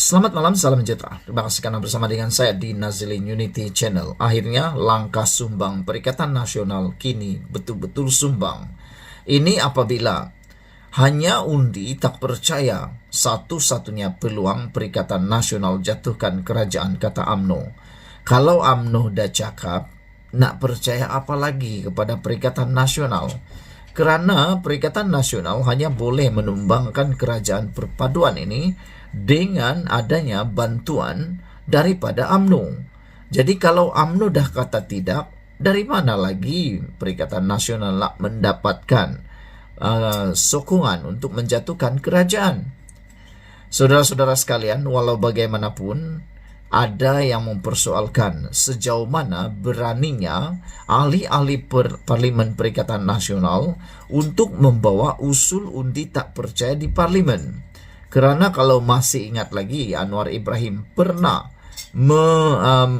Selamat malam, salam sejahtera. Terima kasih karena bersama dengan saya di Nazilin Unity Channel. Akhirnya langkah sumbang Perikatan Nasional kini betul-betul sumbang. Ini apabila hanya undi tak percaya satu-satunya peluang Perikatan Nasional jatuhkan kerajaan, kata UMNO. Kalau UMNO dah cakap, nak percaya apa lagi kepada Perikatan Nasional? Kerana Perikatan Nasional hanya boleh menumbangkan kerajaan perpaduan ini dengan adanya bantuan daripada UMNO. Jadi kalau UMNO dah kata tidak, dari mana lagi Perikatan Nasional nak mendapatkan sokongan untuk menjatuhkan kerajaan? Saudara-saudara sekalian, walau bagaimanapun, ada yang mempersoalkan sejauh mana beraninya ahli-ahli Parlimen Perikatan Nasional untuk membawa usul undi tak percaya di Parlimen. Kerana kalau masih ingat lagi, Anwar Ibrahim pernah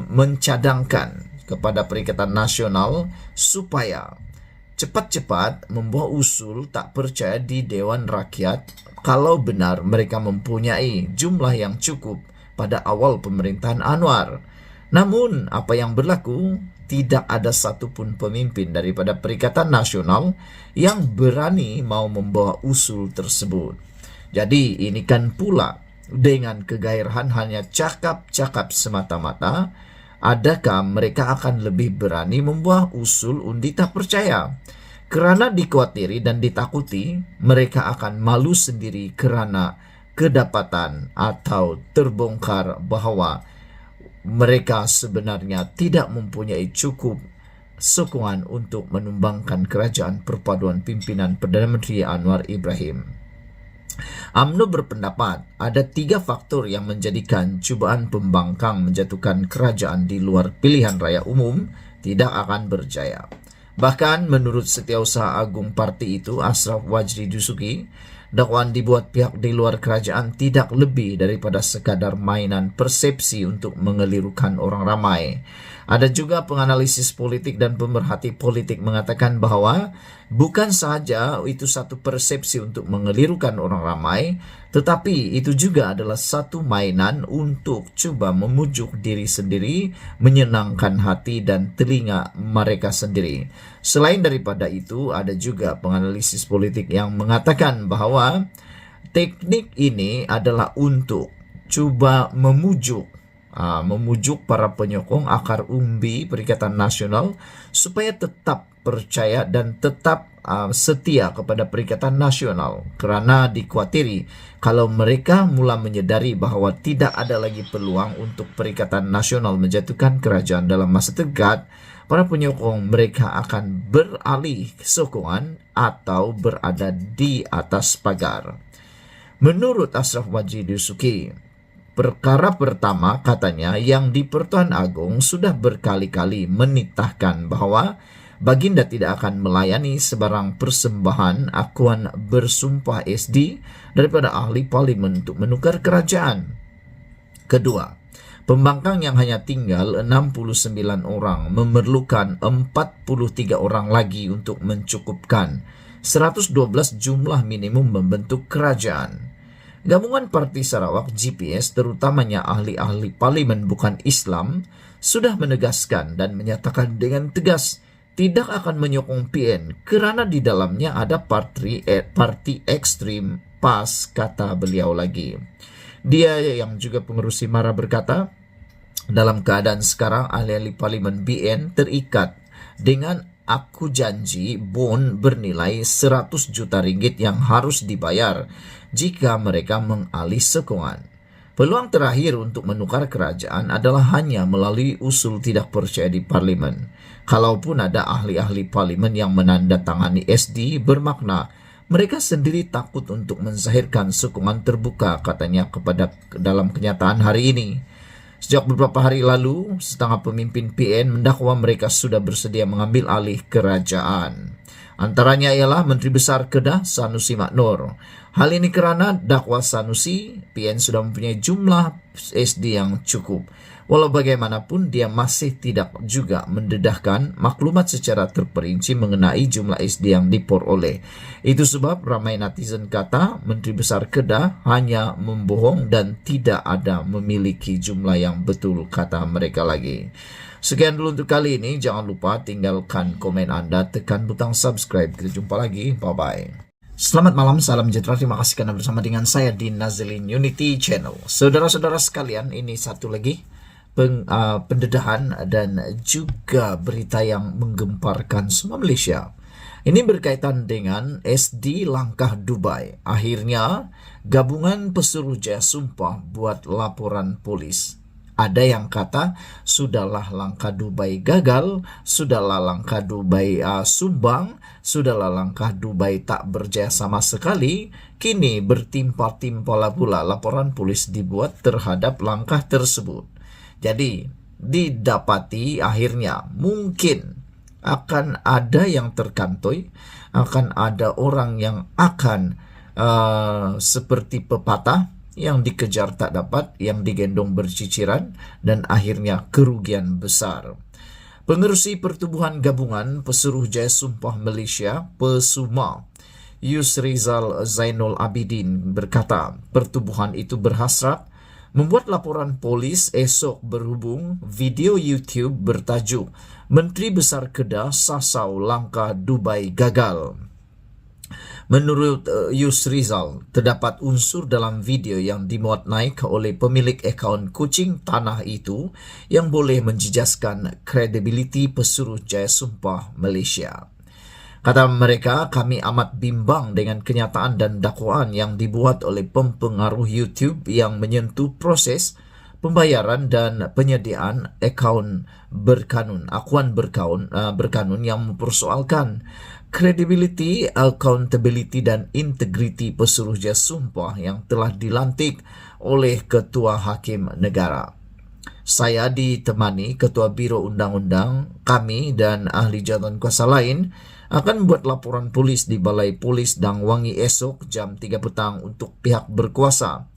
mencadangkan kepada Perikatan Nasional supaya cepat-cepat membawa usul tak percaya di Dewan Rakyat kalau benar mereka mempunyai jumlah yang cukup pada awal pemerintahan Anwar. Namun, apa yang berlaku? Tidak ada satupun pemimpin daripada Perikatan Nasional yang berani mau membawa usul tersebut. Jadi, ini kan pula dengan kegairahan hanya cakap-cakap semata-mata, adakah mereka akan lebih berani membawa usul undi tak percaya? Kerana dikhawatiri dan ditakuti, mereka akan malu sendiri kerana kedapatan atau terbongkar bahawa mereka sebenarnya tidak mempunyai cukup sokongan untuk menumbangkan kerajaan perpaduan pimpinan Perdana Menteri Anwar Ibrahim. UMNO berpendapat ada 3 faktor yang menjadikan cubaan pembangkang menjatuhkan kerajaan di luar pilihan raya umum tidak akan berjaya. Bahkan menurut Setiausaha Agung Parti itu, Ashraf Wajdi Dusuki, dakwaan dibuat pihak di luar kerajaan tidak lebih daripada sekadar mainan persepsi untuk mengelirukan orang ramai. Ada juga penganalisis politik dan pemerhati politik mengatakan bahawa bukan sahaja itu satu persepsi untuk mengelirukan orang ramai, tetapi itu juga adalah satu mainan untuk cuba memujuk diri sendiri, menyenangkan hati dan telinga mereka sendiri. Selain daripada itu, ada juga penganalisis politik yang mengatakan bahawa teknik ini adalah untuk cuba memujuk para penyokong akar umbi Perikatan Nasional supaya tetap percaya dan tetap setia kepada Perikatan Nasional, kerana dikhawatiri kalau mereka mula menyedari bahawa tidak ada lagi peluang untuk Perikatan Nasional menjatuhkan kerajaan dalam masa dekat, para penyokong mereka akan beralih sokongan atau berada di atas pagar. Menurut Ashraf Wajdi Dusuki, perkara pertama katanya yang di Pertuan Agong sudah berkali-kali menitahkan bahawa Baginda tidak akan melayani sebarang persembahan akuan bersumpah SD daripada ahli parlimen untuk menukar kerajaan. Kedua, pembangkang yang hanya tinggal 69 orang memerlukan 43 orang lagi untuk mencukupkan 112 jumlah minimum membentuk kerajaan. Gabungan Parti Sarawak GPS, terutamanya ahli-ahli parlimen bukan Islam, sudah menegaskan dan menyatakan dengan tegas tidak akan menyokong PN kerana di dalamnya ada parti ekstrim PAS, kata beliau lagi. Dia yang juga pengerusi MARA berkata, dalam keadaan sekarang ahli-ahli parlimen BN terikat dengan aku janji bon bernilai 100 juta ringgit yang harus dibayar jika mereka mengalih sokongan. Peluang terakhir untuk menukar kerajaan adalah hanya melalui usul tidak percaya di parlimen. Kalaupun ada ahli-ahli parlimen yang menandatangani SD, bermakna mereka sendiri takut untuk menzahirkan sokongan terbuka, katanya dalam kenyataan hari ini. Sejak beberapa hari lalu, setengah pemimpin PN mendakwa mereka sudah bersedia mengambil alih kerajaan. Antaranya ialah Menteri Besar Kedah Sanusi Maknur. Hal ini kerana dakwa Sanusi, PN sudah mempunyai jumlah SD yang cukup. Walau bagaimanapun, dia masih tidak juga mendedahkan maklumat secara terperinci mengenai jumlah SD yang diperoleh. Itu sebab ramai netizen kata Menteri Besar Kedah hanya membohong dan tidak ada memiliki jumlah yang betul, kata mereka lagi. Sekian dulu untuk kali ini. Jangan lupa tinggalkan komen Anda, tekan butang subscribe. Kita jumpa lagi. Bye-bye. Selamat malam, salam sejahtera. Terima kasih karena bersama dengan saya di Nazilin Unity Channel. Saudara-saudara sekalian, ini satu lagi pendedahan dan juga berita yang menggemparkan semua Malaysia. Ini berkaitan dengan SD langkah Dubai. Akhirnya, gabungan pesuruh jaya sumpah buat laporan polis. Ada yang kata, sudahlah langkah Dubai gagal, sudahlah langkah Dubai sumbang, sudahlah langkah Dubai tak berjaya sama sekali. Kini bertimpa-timpalah pula laporan polis dibuat terhadap langkah tersebut. Jadi, didapati akhirnya mungkin akan ada yang terkantoi, akan ada orang yang akan seperti pepatah, yang dikejar tak dapat, yang digendong berciciran, dan akhirnya kerugian besar. Pengerusi Pertubuhan Gabungan Pesuruh Jaya Sumpah Malaysia, PESUMA, Yusrizal Zainul Abidin berkata, pertubuhan itu berhasrat membuat laporan polis esok berhubung video YouTube bertajuk Menteri Besar Kedah sasau langkah Dubai gagal. Menurut Yusrizal, terdapat unsur dalam video yang dimuat naik oleh pemilik akaun kucing tanah itu yang boleh menjejaskan kredibiliti Pesuruh Jaya Sumpah Malaysia. Kata mereka, kami amat bimbang dengan kenyataan dan dakwaan yang dibuat oleh pempengaruh YouTube yang menyentuh proses pembayaran dan penyediaan akaun berkanun yang mempersoalkan credibility, accountability dan integriti Pesuruh Jaya Sumpah yang telah dilantik oleh Ketua Hakim Negara. Saya ditemani Ketua Biro Undang-Undang kami dan ahli jawatan kuasa lain akan membuat laporan polis di Balai Polis Dang Wangi esok jam 3 petang untuk pihak berkuasa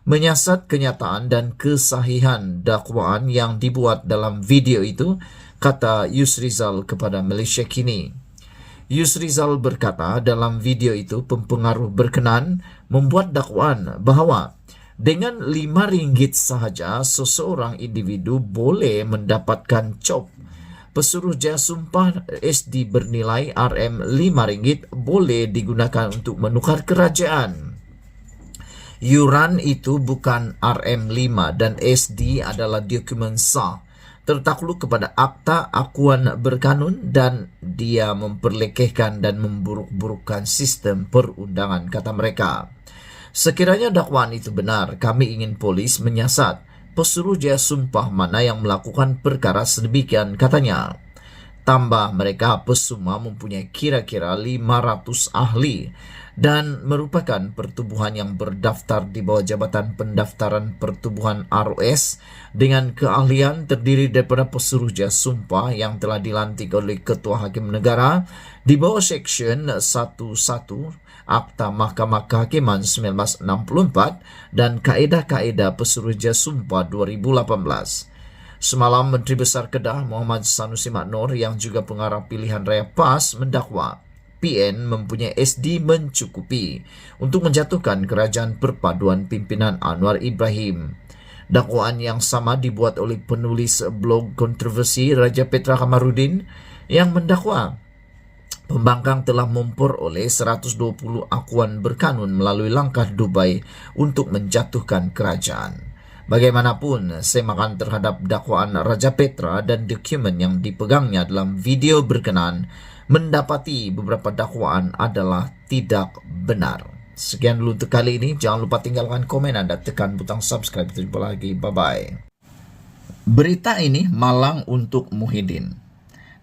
menyiasat kenyataan dan kesahihan dakwaan yang dibuat dalam video itu, kata Yusrizal kepada Malaysia Kini. Yusrizal berkata dalam video itu pempengaruh berkenan membuat dakwaan bahawa dengan RM5 sahaja seseorang individu boleh mendapatkan cop. Pesuruh Jaya Sumpah SD bernilai RM5 boleh digunakan untuk menukar kerajaan. Yuran itu bukan RM5 dan SD adalah dokumen sah, tertakluk kepada Akta Akuan Berkanun dan dia memperlekehkan dan memburuk-burukkan sistem perundangan, kata mereka. Sekiranya dakwaan itu benar, kami ingin polis menyiasat Pesuruh Jaya Sumpah mana yang melakukan perkara sedemikian, katanya. Tambah mereka PESUMA mempunyai kira-kira 500 ahli dan merupakan pertubuhan yang berdaftar di bawah Jabatan Pendaftaran Pertubuhan ROS dengan keahlian terdiri daripada Pesuruh Jaya Sumpah yang telah dilantik oleh Ketua Hakim Negara di bawah Seksyen 11 Akta Mahkamah Kehakiman 1964 dan Kaedah-Kaedah Pesuruh Jaya Sumpah 2018. Semalam Menteri Besar Kedah Muhammad Sanusi Maknor yang juga pengarah pilihan raya PAS mendakwa PN mempunyai SD mencukupi untuk menjatuhkan kerajaan perpaduan pimpinan Anwar Ibrahim. Dakwaan yang sama dibuat oleh penulis blog kontroversi Raja Petra Kamarudin yang mendakwa pembangkang telah memperoleh 120 akuan berkanun melalui langkah Dubai untuk menjatuhkan kerajaan. Bagaimanapun, semakan terhadap dakwaan Raja Petra dan dokumen yang dipegangnya dalam video berkenan mendapati beberapa dakwaan adalah tidak benar. Sekian dulu untuk kali ini. Jangan lupa tinggalkan komen Anda, tekan butang subscribe. Jumpa lagi. Bye-bye. Berita ini malang untuk Muhyiddin.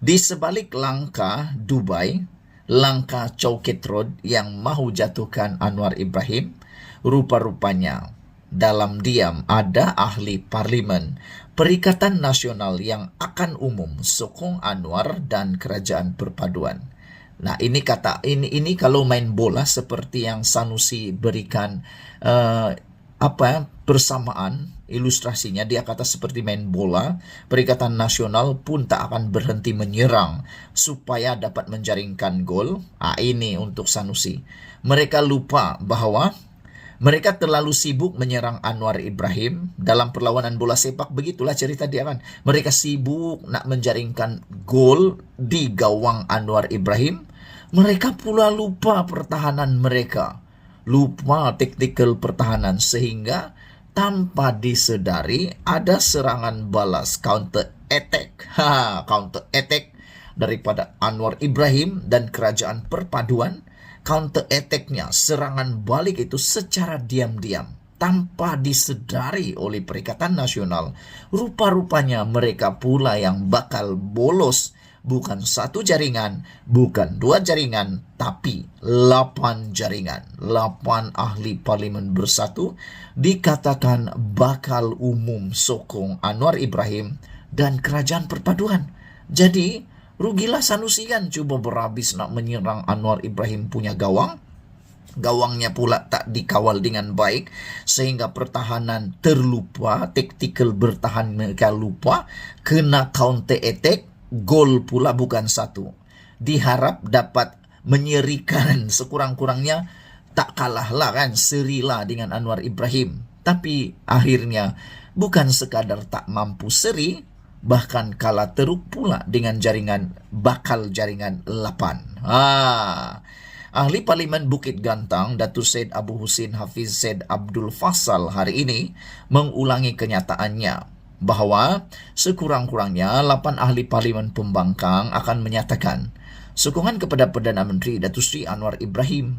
Di sebalik langkah Dubai, langkah Chowkit Road yang mahu jatuhkan Anwar Ibrahim, rupa-rupanya dalam diam ada ahli parlimen Perikatan Nasional yang akan umum sokong Anwar dan kerajaan perpaduan. Nah, ini kalau main bola seperti yang Sanusi berikan persamaan Ilustrasinya dia kata seperti main bola, Perikatan Nasional pun tak akan berhenti menyerang supaya dapat menjaringkan gol. Ini untuk Sanusi. Mereka lupa bahwa mereka terlalu sibuk menyerang Anwar Ibrahim dalam perlawanan bola sepak. Begitulah cerita dia kan. Mereka sibuk nak menjaringkan gol di gawang Anwar Ibrahim. Mereka pula lupa pertahanan mereka. Lupa taktikal pertahanan sehingga tanpa disedari ada serangan balas, counter attack. Counter attack daripada Anwar Ibrahim dan Kerajaan Perpaduan. Counter attack-nya, serangan balik itu secara diam-diam tanpa disedari oleh Perikatan Nasional. Rupa-rupanya mereka pula yang bakal bolos. Bukan satu jaringan, bukan dua jaringan, tapi 8 jaringan. 8 ahli parlimen bersatu dikatakan bakal umum sokong Anwar Ibrahim dan Kerajaan Perpaduan. Jadi, rugilah Sanusi kan cuba berhabis nak menyerang Anwar Ibrahim punya gawang. Gawangnya pula tak dikawal dengan baik sehingga pertahanan terlupa, taktikal bertahan mereka lupa, kena counter attack. Gol pula bukan satu. Diharap dapat menyerikan sekurang-kurangnya, tak kalahlah kan, serilah dengan Anwar Ibrahim. Tapi akhirnya bukan sekadar tak mampu seri, bahkan kalah teruk pula dengan bakal jaringan 8. Ahli Parlimen Bukit Gantang, Datuk Syed Abu Husin Hafiz Syed Abdul Faisal hari ini mengulangi kenyataannya bahwa sekurang-kurangnya 8 ahli parlimen pembangkang akan menyatakan sokongan kepada Perdana Menteri Datuk Seri Anwar Ibrahim.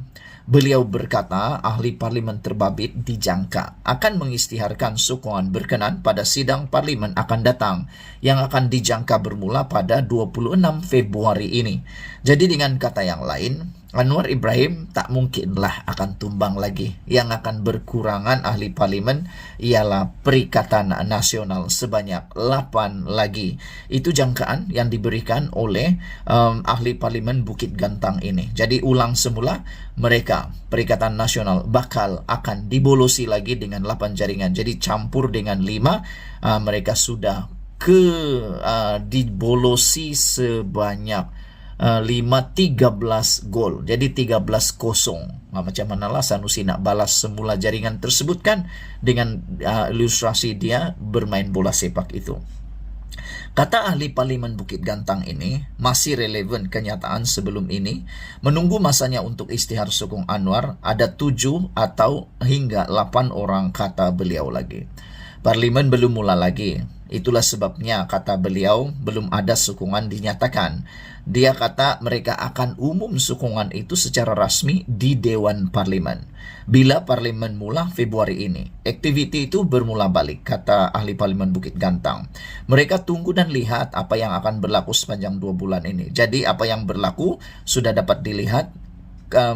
Beliau berkata ahli parlimen terbabit dijangka akan mengisytiharkan sokongan berkenan pada sidang parlimen akan datang yang akan dijangka bermula pada 26 Februari ini. Jadi dengan kata yang lain, Anwar Ibrahim tak mungkinlah akan tumbang lagi. Yang akan berkurangan ahli parlimen ialah Perikatan Nasional sebanyak 8 lagi. Itu jangkaan yang diberikan oleh ahli parlimen Bukit Gantang ini. Jadi ulang semula, mereka Perikatan Nasional bakal akan dibolosi lagi dengan 8 jaringan. Jadi campur dengan 5, mereka sudah dibolosi sebanyak 13 gol. Jadi 13-0. Macam manalah Sanusi nak balas semula jaringan tersebut kan, dengan ilustrasi dia bermain bola sepak itu. Kata ahli parlimen Bukit Gantang ini masih relevan kenyataan sebelum ini. Menunggu masanya untuk isytihar sokong Anwar, ada 7 atau hingga 8 orang, kata beliau lagi. Parlimen belum mula lagi. Itulah sebabnya, kata beliau, belum ada sokongan dinyatakan. Dia kata mereka akan umum sokongan itu secara rasmi di Dewan Parlimen. Bila Parlimen mula Februari ini, aktiviti itu bermula balik, kata ahli Parlimen Bukit Gantang. Mereka tunggu dan lihat apa yang akan berlaku sepanjang 2 bulan ini. Jadi apa yang berlaku sudah dapat dilihat.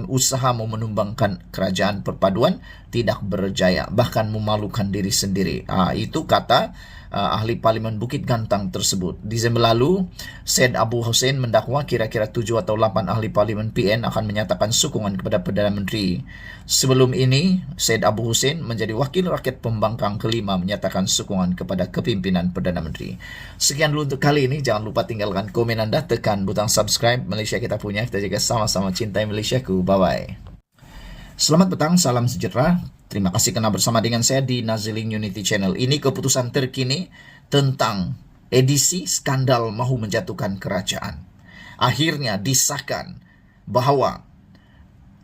Usaha mau menumbangkan Kerajaan Perpaduan tidak berjaya, bahkan memalukan diri sendiri. Itu kata ahli parlimen Bukit Gantang tersebut. Desember lalu, Syed Abu Husin mendakwa kira-kira 7 atau 8 ahli parlimen PN akan menyatakan sokongan kepada Perdana Menteri. Sebelum ini, Syed Abu Husin menjadi wakil rakyat pembangkang kelima menyatakan sokongan kepada kepimpinan Perdana Menteri. Sekian dulu untuk kali ini. Jangan lupa tinggalkan komen anda, tekan butang subscribe. Malaysia kita punya, kita jaga sama-sama, cintai Malaysiaku. Bye-bye. Selamat petang, salam sejahtera. Terima kasih kerana bersama dengan saya di Nazilin Unity Channel. Ini keputusan terkini tentang edisi skandal mahu menjatuhkan kerajaan. Akhirnya disahkan bahawa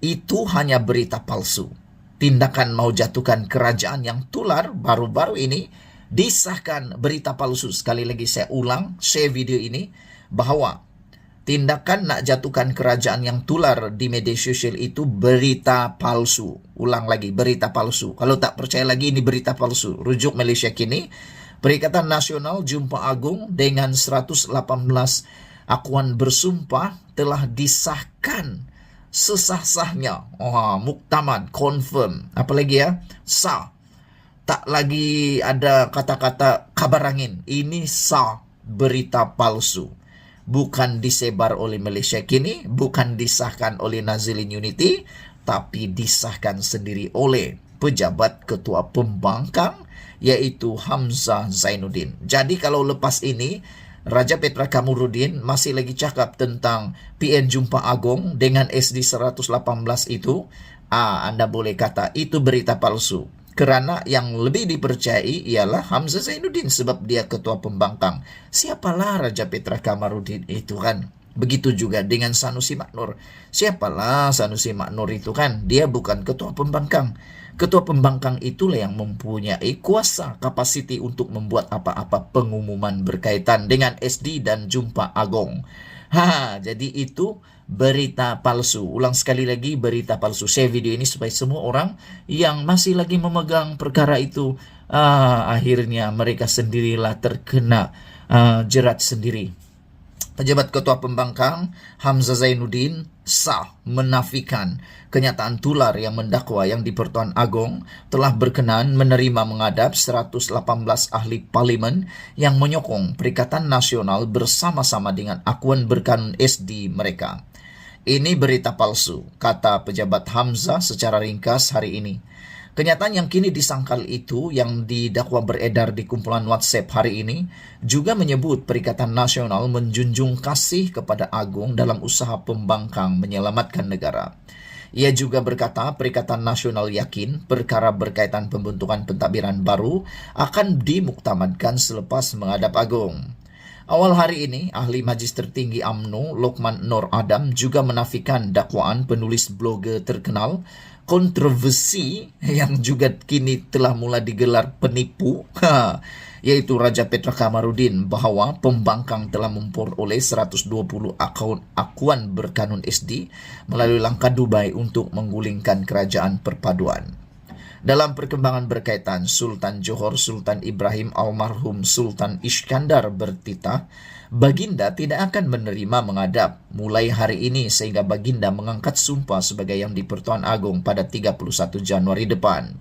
itu hanya berita palsu. Tindakan mahu jatuhkan kerajaan yang tular baru-baru ini disahkan berita palsu. Sekali lagi saya ulang, share video ini, bahawa tindakan nak jatuhkan kerajaan yang tular di media sosial itu berita palsu. Ulang lagi, berita palsu. Kalau tak percaya lagi, ini berita palsu. Rujuk Malaysia Kini, Perikatan Nasional Jumpa Agung dengan 118 akuan bersumpah telah disahkan sesah-sahnya. Muktamad, confirm. Apa lagi ya? Sah. Tak lagi ada kata-kata kabar angin. Ini sah, berita palsu. Bukan disebar oleh Malaysia Kini, bukan disahkan oleh Nazilin Unity, tapi disahkan sendiri oleh pejabat ketua pembangkang yaitu Hamzah Zainuddin. Jadi kalau lepas ini Raja Petra Kamarudin masih lagi cakap tentang PN Jumpa Agung dengan SD 118 itu, Anda boleh kata itu berita palsu. Kerana yang lebih dipercayai ialah Hamzah Zainuddin sebab dia ketua pembangkang. Siapalah Raja Petra Kamarudin itu kan? Begitu juga dengan Sanusi Maknur. Siapalah Sanusi Maknur itu kan? Dia bukan ketua pembangkang. Ketua pembangkang itulah yang mempunyai kuasa, kapasiti untuk membuat apa-apa pengumuman berkaitan dengan SD dan Jumpa Agung. Jadi itu berita palsu. Ulang sekali lagi, berita palsu. Share video ini supaya semua orang yang masih lagi memegang perkara itu, akhirnya mereka sendirilah terkena jerat sendiri. Pejabat Ketua Pembangkang Hamzah Zainuddin sah menafikan kenyataan tular yang mendakwa yang di-Pertuan Agong telah berkenan menerima menghadap 118 ahli parlimen yang menyokong Perikatan Nasional bersama-sama dengan akuan berkanun SD mereka. Ini berita palsu, kata pejabat Hamzah secara ringkas hari ini. Kenyataan yang kini disangkal itu yang didakwa beredar di kumpulan WhatsApp hari ini juga menyebut Perikatan Nasional menjunjung kasih kepada Agung dalam usaha pembangkang menyelamatkan negara. Ia juga berkata Perikatan Nasional yakin perkara berkaitan pembentukan pentadbiran baru akan dimuktamadkan selepas menghadap Agung. Awal hari ini, ahli Majlis Tertinggi UMNO Lokman Nur Adam juga menafikan dakwaan penulis blogger terkenal kontroversi yang juga kini telah mulai digelar penipu, yaitu Raja Petra Kamarudin, bahwa pembangkang telah memperoleh 120 akuan berkanun SD melalui langkah Dubai untuk menggulingkan kerajaan perpaduan. Dalam perkembangan berkaitan, Sultan Johor Sultan Ibrahim almarhum Sultan Iskandar bertitah, Baginda tidak akan menerima menghadap mulai hari ini sehingga Baginda mengangkat sumpah sebagai yang di-Pertuan Agong pada 31 Januari depan.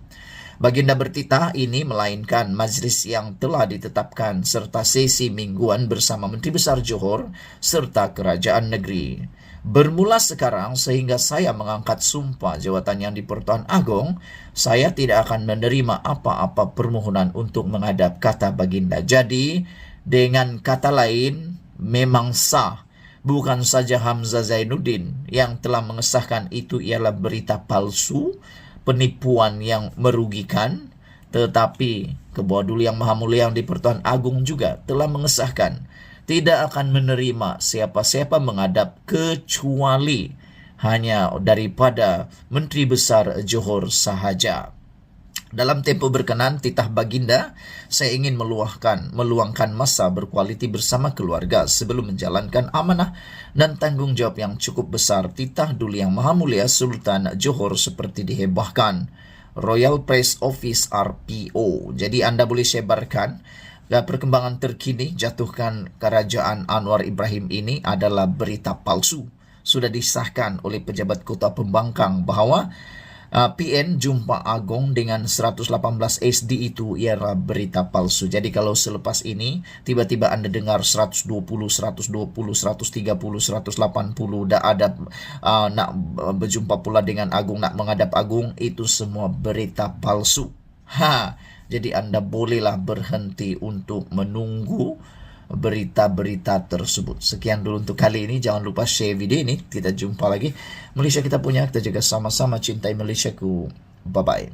Baginda bertitah ini melainkan majlis yang telah ditetapkan serta sesi mingguan bersama Menteri Besar Johor serta Kerajaan Negeri. Bermula sekarang sehingga saya mengangkat sumpah jawatan yang di-Pertuan Agong, saya tidak akan menerima apa-apa permohonan untuk menghadap, kata Baginda. Jadi, dengan kata lain, memang sah. Bukan saja Hamzah Zainuddin yang telah mengesahkan itu ialah berita palsu, penipuan yang merugikan, tetapi Kebawah Duli Yang Maha Mulia yang di-Pertuan Agong juga telah mengesahkan tidak akan menerima siapa-siapa menghadap kecuali hanya daripada Menteri Besar Johor sahaja. Dalam tempoh berkenan titah Baginda, saya ingin meluangkan masa berkualiti bersama keluarga sebelum menjalankan amanah dan tanggung jawab yang cukup besar titah Duli Yang Maha Mulia Sultan Johor seperti dihebahkan Royal Press Office RPO. Jadi Anda boleh sebarkan perkembangan terkini jatuhkan Kerajaan Anwar Ibrahim ini adalah berita palsu. Sudah disahkan oleh pejabat Kota Pembangkang bahwa PN Jumpa Agung dengan 118 SD itu ialah berita palsu. Jadi kalau selepas ini tiba-tiba Anda dengar 120, 130, 180, dah ada nak berjumpa pula dengan Agung, nak menghadap Agung, itu semua berita palsu. Jadi Anda bolehlah berhenti untuk menunggu berita-berita tersebut. Sekian dulu untuk kali ini. Jangan lupa share video ini. Kita jumpa lagi. Malaysia kita punya, kita jaga sama-sama, cintai Malaysiaku. Bye-bye.